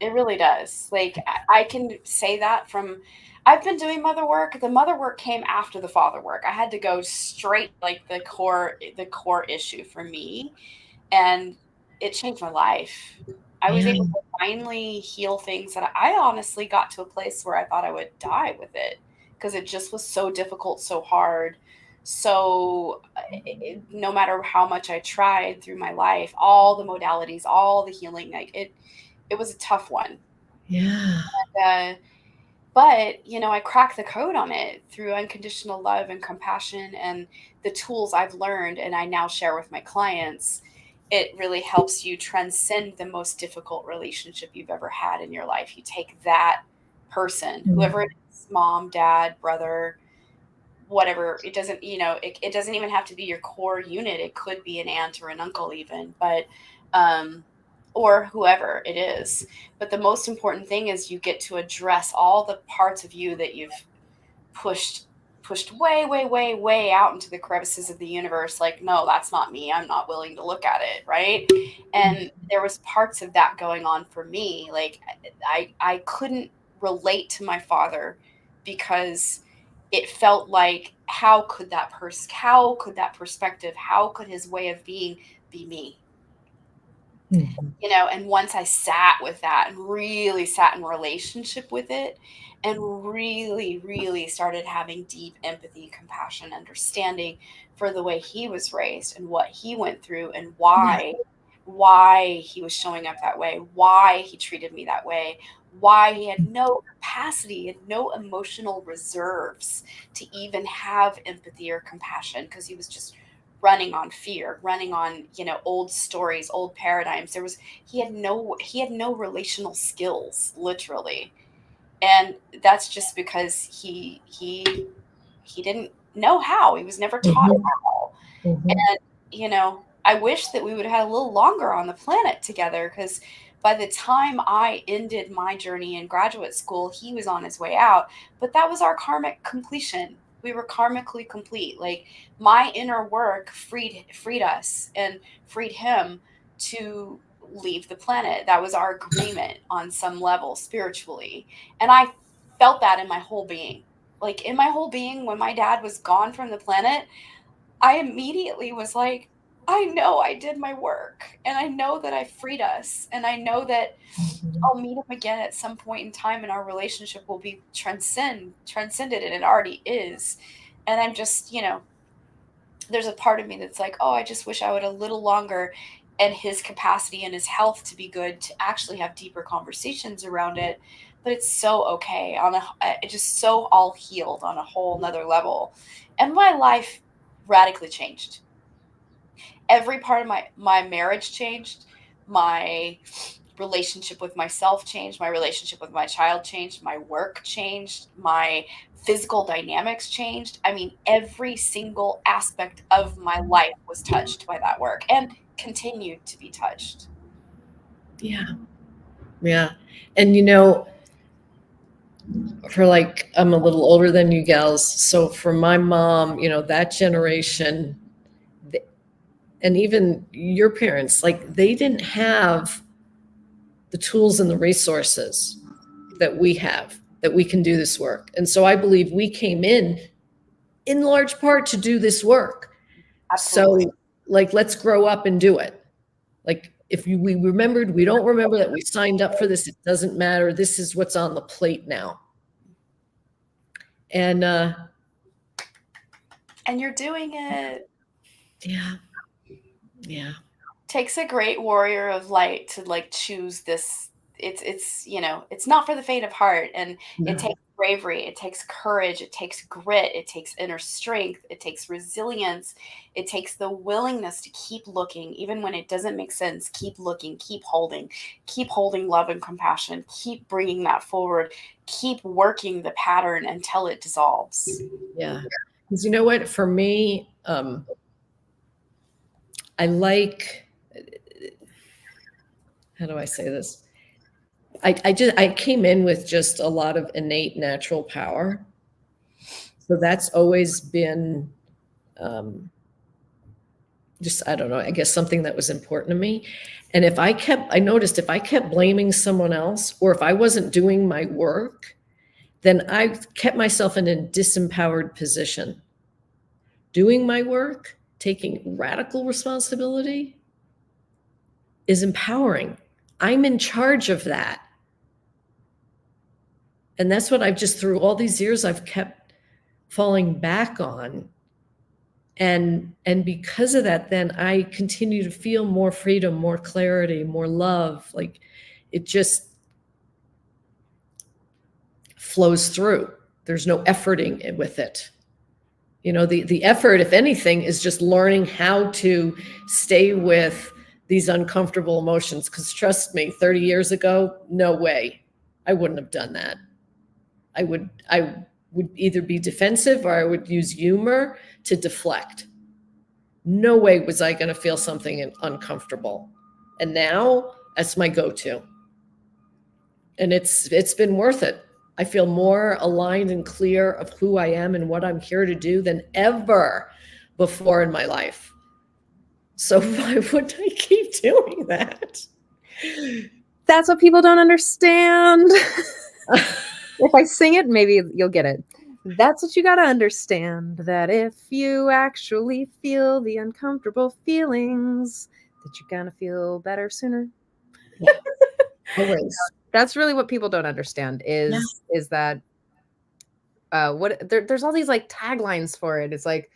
It really does. Like I can say that from I've been doing mother work. The mother work came after the father work. I had to go straight like the core issue for me, and it changed my life. I was Yeah. able to finally heal things that I honestly got to a place where I thought I would die with it because it just was so difficult, so hard. So, no matter how much I tried through my life, all the modalities, all the healing, like it was a tough one. Yeah. Uh, but I cracked the code on it through unconditional love and compassion and the tools I've learned, and I now share with my clients. It really helps you transcend the most difficult relationship you've ever had in your life. You take that person, whoever it is, mom, dad, brother, whatever. It doesn't, it doesn't even have to be your core unit. It could be an aunt or an uncle even, but or whoever it is. But the most important thing is you get to address all the parts of you that you've pushed way, way, way, way out into the crevices of the universe. Like, no, that's not me. I'm not willing to look at it. Right. And there was parts of that going on for me. Like I couldn't relate to my father because it felt like how could that perspective, how could his way of being be me? And once I sat with that and really sat in relationship with it and really, really started having deep empathy, compassion, understanding for the way he was raised and what he went through and why he was showing up that way, why he treated me that way, why he had no capacity and no emotional reserves to even have empathy or compassion because he was just running on fear, running on, old stories, old paradigms. He had no relational skills, literally. And that's just because he didn't know how. He was never taught how. And I wish that we would have had a little longer on the planet together, because by the time I ended my journey in graduate school, he was on his way out. But that was our karmic completion. We were karmically complete. Like, my inner work freed us and freed him to leave the planet. That was our agreement on some level spiritually. And I felt that in my whole being. Like, in my whole being, when my dad was gone from the planet, I immediately was like, I know I did my work, and I know that I freed us, and I know that I'll meet him again at some point in time, and our relationship will be transcended, and it already is. And I'm just, there's a part of me that's like, oh, I just wish I would a little longer, and his capacity and his health to be good to actually have deeper conversations around it. But it's so okay it just so all healed on a whole nother level, and my life radically changed. Every part of my marriage changed. My relationship with myself changed. My relationship with my child changed. My work changed. My physical dynamics changed. I mean, every single aspect of my life was touched by that work and continued to be touched. Yeah. Yeah. And I'm a little older than you gals. So for my mom, that generation, and even your parents, like, they didn't have the tools and the resources that we have, that we can do this work. And so I believe we came in large part to do this work. Absolutely. So, like, let's grow up and do it. Like, if we remembered, we don't remember that we signed up for this. It doesn't matter. This is what's on the plate now. And you're doing it. Yeah. Yeah. Takes a great warrior of light to like choose this. It's not for the faint of heart, and it takes bravery, it takes courage, it takes grit, it takes inner strength, it takes resilience, it takes the willingness to keep looking even when it doesn't make sense. Keep looking, keep holding love and compassion, keep bringing that forward, keep working the pattern until it dissolves. Yeah. Because you know what, for me, I like, how do I say this? I came in with just a lot of innate natural power. So that's always been just, I don't know, I guess something that was important to me. And I noticed if I kept blaming someone else, or if I wasn't doing my work, then I kept myself in a disempowered position. Doing my work, taking radical responsibility, is empowering. I'm in charge of that. And that's what I've just, through all these years, I've kept falling back on. And because of that, then I continue to feel more freedom, more clarity, more love. Like, it just flows through. There's no efforting with it. The effort, if anything, is just learning how to stay with these uncomfortable emotions. Because trust me, 30 years ago, no way, I wouldn't have done that. I would either be defensive, or I would use humor to deflect. No way was I going to feel something uncomfortable. And now that's my go-to. And it's been worth it. I feel more aligned and clear of who I am and what I'm here to do than ever before in my life. So why wouldn't I keep doing that? That's what people don't understand. If I sing it, maybe you'll get it. That's what you got to understand, that if you actually feel the uncomfortable feelings, that you're going to feel better sooner. Yeah. Always. That's really what people don't understand is that there's all these like taglines for it. It's like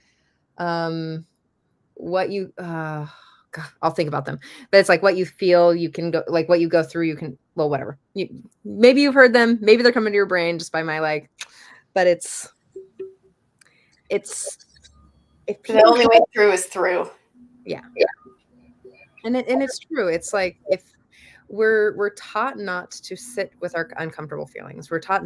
what you God, I'll think about them. But it's like what you feel, you can go, like what you go through, you can, well, whatever. Maybe you've heard them, maybe they're coming to your brain just by my but it's if The only way through is through. Yeah. And it's true. It's like, if we're taught not to sit with our uncomfortable feelings. We're taught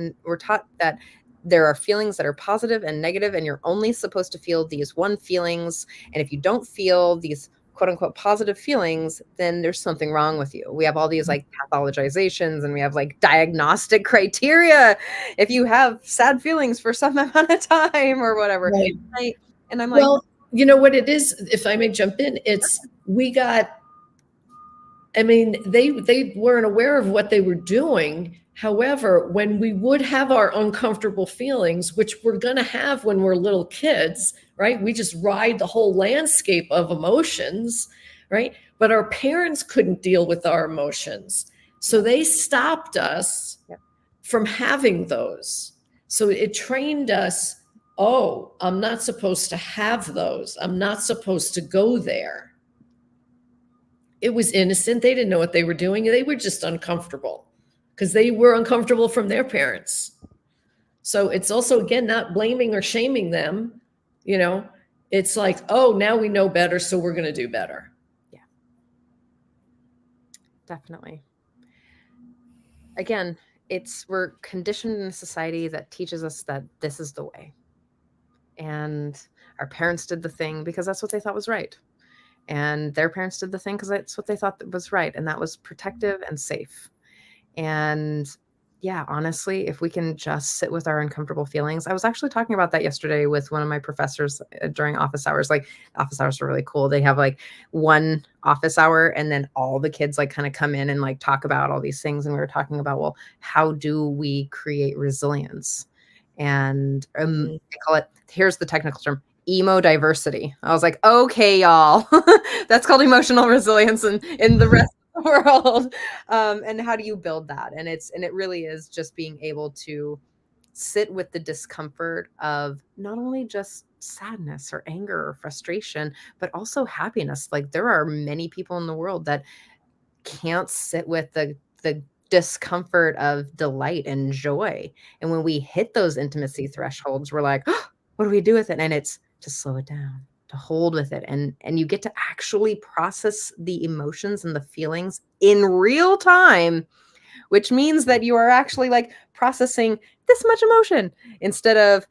that there are feelings that are positive and negative, and you're only supposed to feel these one feelings. And if you don't feel these quote unquote positive feelings, then there's something wrong with you. We have all these like pathologizations, and we have like diagnostic criteria if you have sad feelings for some amount of time or whatever. Right. And I'm like, Well, you know what it is, if I may jump in, they weren't aware of what they were doing. However, when we would have our uncomfortable feelings, which we're going to have when we're little kids, right? We just ride the whole landscape of emotions, right? But our parents couldn't deal with our emotions. So they stopped us from having those. So it trained us, oh, I'm not supposed to have those. I'm not supposed to go there. It was innocent. They didn't know what they were doing. They were just uncomfortable because they were uncomfortable from their parents. So it's also, again, not blaming or shaming them. You know, it's like, oh, now we know better, so we're going to do better. Yeah, definitely. Again, we're conditioned in a society that teaches us that this is the way. And our parents did the thing because that's what they thought was right. And their parents did the thing because that's what they thought was right. And that was protective and safe. And yeah, honestly, if we can just sit with our uncomfortable feelings. I was actually talking about that yesterday with one of my professors during office hours. Like, office hours are really cool. They have like one office hour, and then all the kids like kind of come in and like talk about all these things. And we were talking about, well, how do we create resilience? And I call it, here's the technical term, emo diversity. I was like, okay, y'all, that's called emotional resilience in the rest of the world. And how do you build that? And it really is just being able to sit with the discomfort of not only just sadness or anger or frustration, but also happiness. Like, there are many people in the world that can't sit with the discomfort of delight and joy. And when we hit those intimacy thresholds, we're like, oh, what do we do with it? And it's to slow it down, to hold with it. And you get to actually process the emotions and the feelings in real time, which means that you are actually like processing this much emotion instead of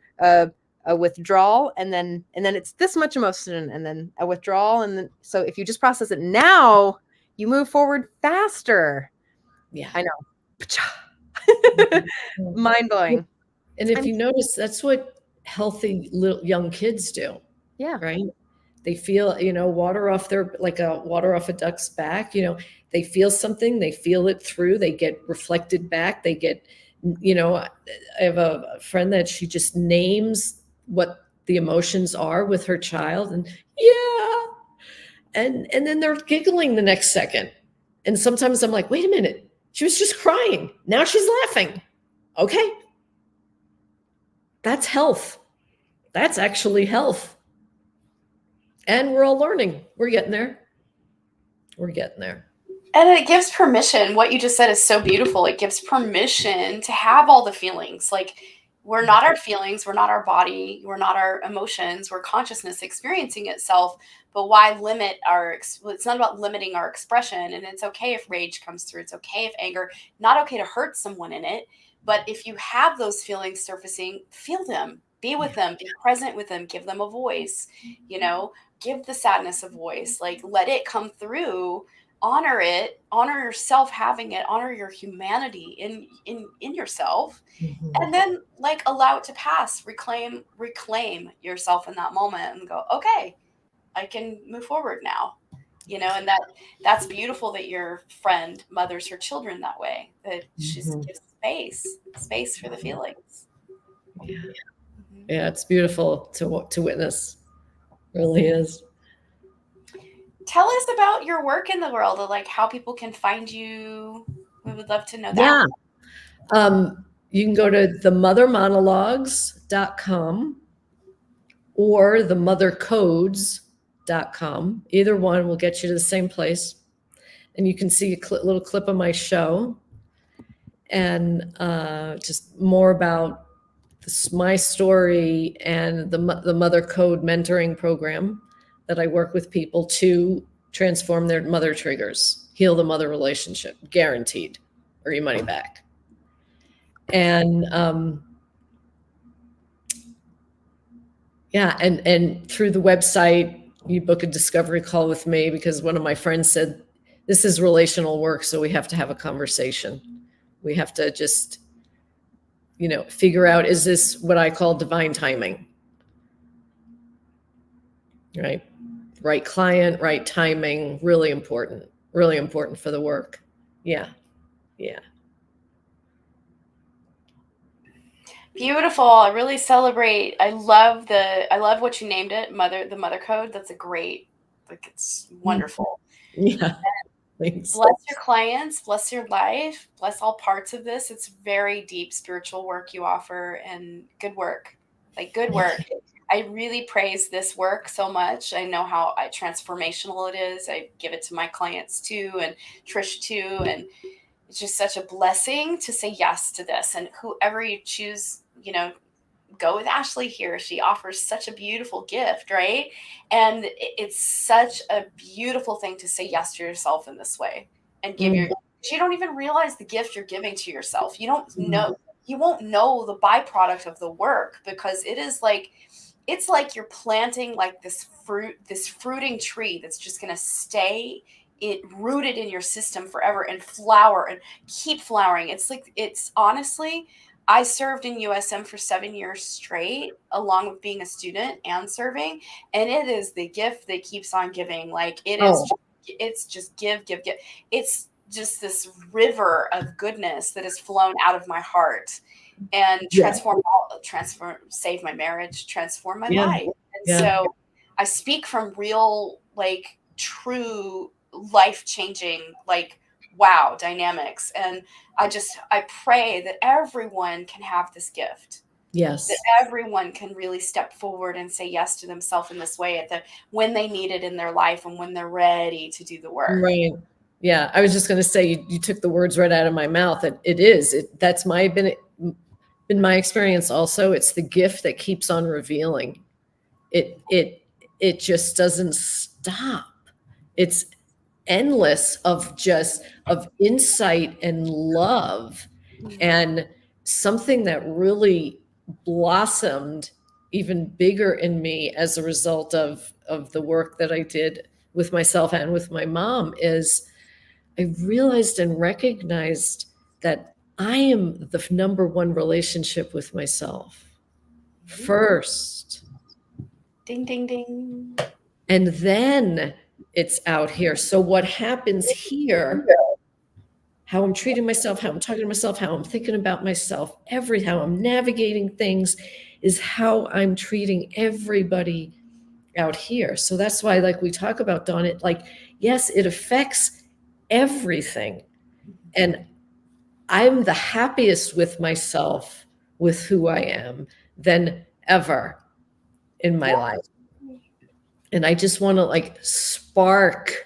a withdrawal. And then it's this much emotion and then a withdrawal. And then, so if you just process it now, you move forward faster. Yeah, I know. Mind blowing. And if you notice, that's what healthy little young kids do. Yeah. Right. They feel, water off water off a duck's back. They feel something, they feel it through, they get reflected back. They get, I have a friend that she just names what the emotions are with her child, and and then they're giggling the next second. And sometimes I'm like, wait a minute, she was just crying. Now she's laughing. Okay. That's health. That's actually health. And we're all learning. We're getting there. We're getting there. And it gives permission. What you just said is so beautiful. It gives permission to have all the feelings. Like, we're not our feelings. We're not our body. We're not our emotions. We're consciousness experiencing itself. But why limit it's not about limiting our expression. And it's okay if rage comes through. It's okay if anger, not okay to hurt someone in it. But if you have those feelings surfacing, feel them, be with them, be present with them, give them a voice, give the sadness a voice, like, let it come through, honor it, honor yourself having it, honor your humanity in yourself, and then like allow it to pass, reclaim yourself in that moment and go, okay, I can move forward now. And that's beautiful that your friend mothers her children that way, that she gives space for the feelings. Yeah, it's beautiful to witness. It really is. Tell us about your work in the world, like how people can find you. We would love to know that. Yeah. You can go to themothermonologues.com or themothercodes.com. Either one will get you to the same place. And you can see a little clip of my show and just more about my story and the Mother Code mentoring program that I work with people to transform their mother triggers, heal the mother relationship, guaranteed, or your money back. And and through the website, you book a discovery call with me because one of my friends said, this is relational work, so we have to have a conversation. We have to just, figure out, is this what I call divine timing? Right? Right client, right timing, really important for the work. Yeah. Yeah. Beautiful. I really celebrate. I love what you named it, the mother code. That's a great, it's wonderful. Yeah. Thanks. Bless your clients, bless your life, bless all parts of this. It's very deep spiritual work you offer, and good work. Good work. I really praise this work so much. I know how transformational it is. I give it to my clients too, and Trish too, and it's just such a blessing to say yes to this. And whoever you choose, go with Ashleigh here. She offers such a beautiful gift, right? And it's such a beautiful thing to say yes to yourself in this way and give you don't even realize the gift you're giving to yourself. You don't know, you won't know the byproduct of the work, because it's like you're planting this fruiting tree that's just going to stay rooted in your system forever and flower and keep flowering. It's honestly, I served in USM for 7 years straight, along with being a student and serving. And it is the gift that keeps on giving. It's just give. It's just this river of goodness that has flown out of my heart and save my marriage, transform my life. And so I speak from real, true life-changing, wow dynamics. And I pray that everyone can have this gift. Yes. That everyone can really step forward and say yes to themselves in this way when they need it in their life and when they're ready to do the work. Right. Yeah. I was just going to say, you took the words right out of my mouth. That's been my experience also. It's the gift that keeps on revealing. It just doesn't stop. It's endless of insight and love, and something that really blossomed even bigger in me as a result of the work that I did with myself and with my mom is I realized and recognized that I am the number one relationship with myself first. Ding, ding, ding. And then it's out here. So what happens here, how I'm treating myself, how I'm talking to myself, how I'm thinking about myself, how I'm navigating things is how I'm treating everybody out here. So that's why, we talk about, Dawn, yes, it affects everything. And I'm the happiest with myself, with who I am, than ever in my life. And I just want to spark.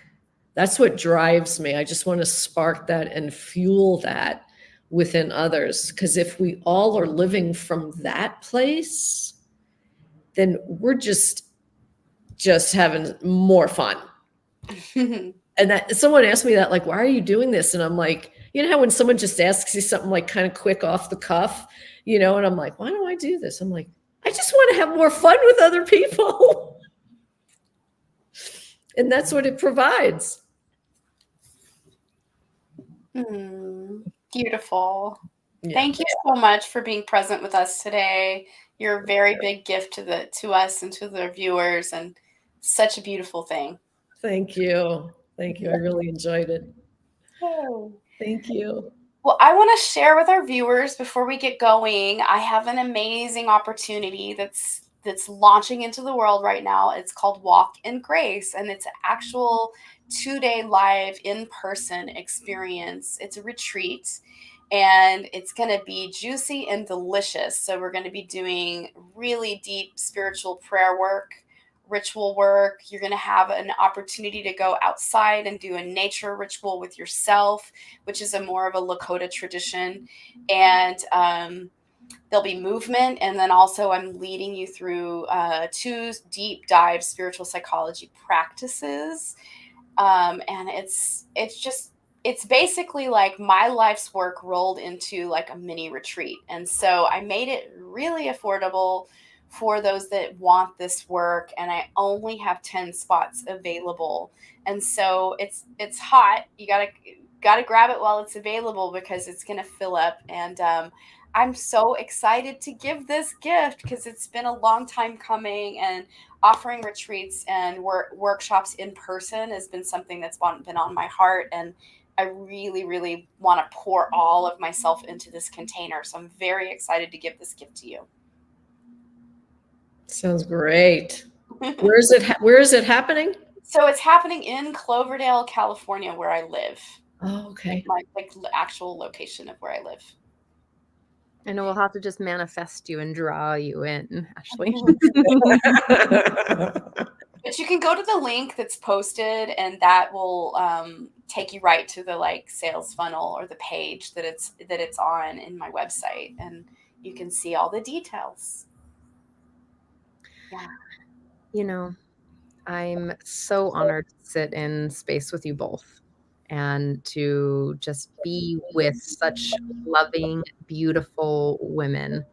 That's what drives me. I just want to spark that and fuel that within others. Because if we all are living from that place, then we're just having more fun. And someone asked me that, why are you doing this? And I'm like, how when someone just asks you something kind of quick off the cuff, and I'm like, why do I do this? I'm like, I just want to have more fun with other people. And that's what it provides. Beautiful. Yeah. Thank you so much for being present with us today. You're a very big gift to us and to the viewers, and such a beautiful thing. Thank you. Thank you. I really enjoyed it. Oh. Thank you. Well, I want to share with our viewers before we get going. I have an amazing opportunity that's launching into the world right now. It's called Walk in Grace, and it's an actual 2-day live in-person experience. It's a retreat, and it's going to be juicy and delicious. So we're going to be doing really deep spiritual prayer work, ritual work. You're going to have an opportunity to go outside and do a nature ritual with yourself, which is more of a Lakota tradition. And there'll be movement. And then also I'm leading you through 2 deep dive spiritual psychology practices. And it's basically my life's work rolled into a mini retreat. And so I made it really affordable for those that want this work, and I only have 10 spots available. And so it's hot. You gotta grab it while it's available, because it's gonna fill up. And I'm so excited to give this gift, because it's been a long time coming, and offering retreats and workshops in person has been something that's been on my heart. And I really, really want to pour all of myself into this container. So I'm very excited to give this gift to you. Sounds great. Where is it happening? So it's happening in Cloverdale, California, where I live. Oh, okay. My actual location of where I live. I know we'll have to just manifest you and draw you in, Ashleigh. But you can go to the link that's posted, and that will take you right to the like sales funnel or the page that it's on in my website, and you can see all the details. Yeah. You know, I'm so honored to sit in space with you both and to just be with such loving, beautiful women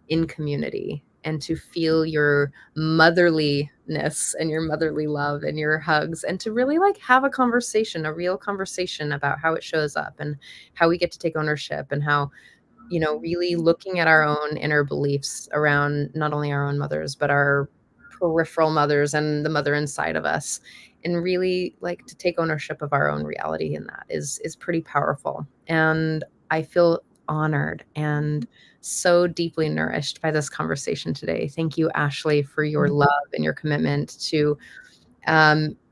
in community, and to feel your motherliness and your motherly love and your hugs, and to really like have a conversation, a real conversation about how it shows up and how we get to take ownership, and how, you know, really looking at our own inner beliefs around not only our own mothers, but our peripheral mothers and the mother inside of us, and really like to take ownership of our own reality. And that is pretty powerful. And I feel honored and so deeply nourished by this conversation today. Thank you, Ashleigh, for your love and your commitment to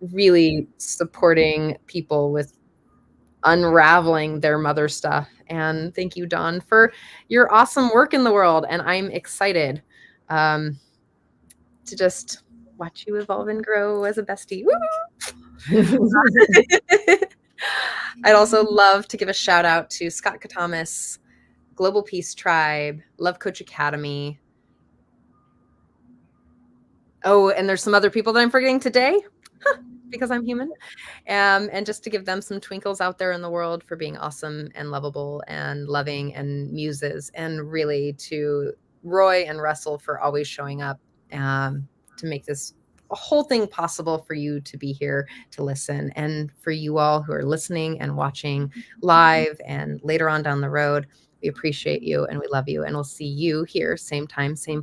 really supporting people with unraveling their mother stuff. And thank you, Dawn, for your awesome work in the world. And I'm excited to just watch you evolve and grow as a bestie. I'd also love to give a shout out to Scott Katamas, Global Peace Tribe, Love Coach Academy. Oh, and there's some other people that I'm forgetting today because I'm human. And just to give them some twinkles out there in the world for being awesome and lovable and loving and muses, and really to Roy and Russell for always showing up to make this whole thing possible for you to be here to listen, and for you all who are listening and watching live and later on down the road. We appreciate you and we love you, and we'll see you here same time, same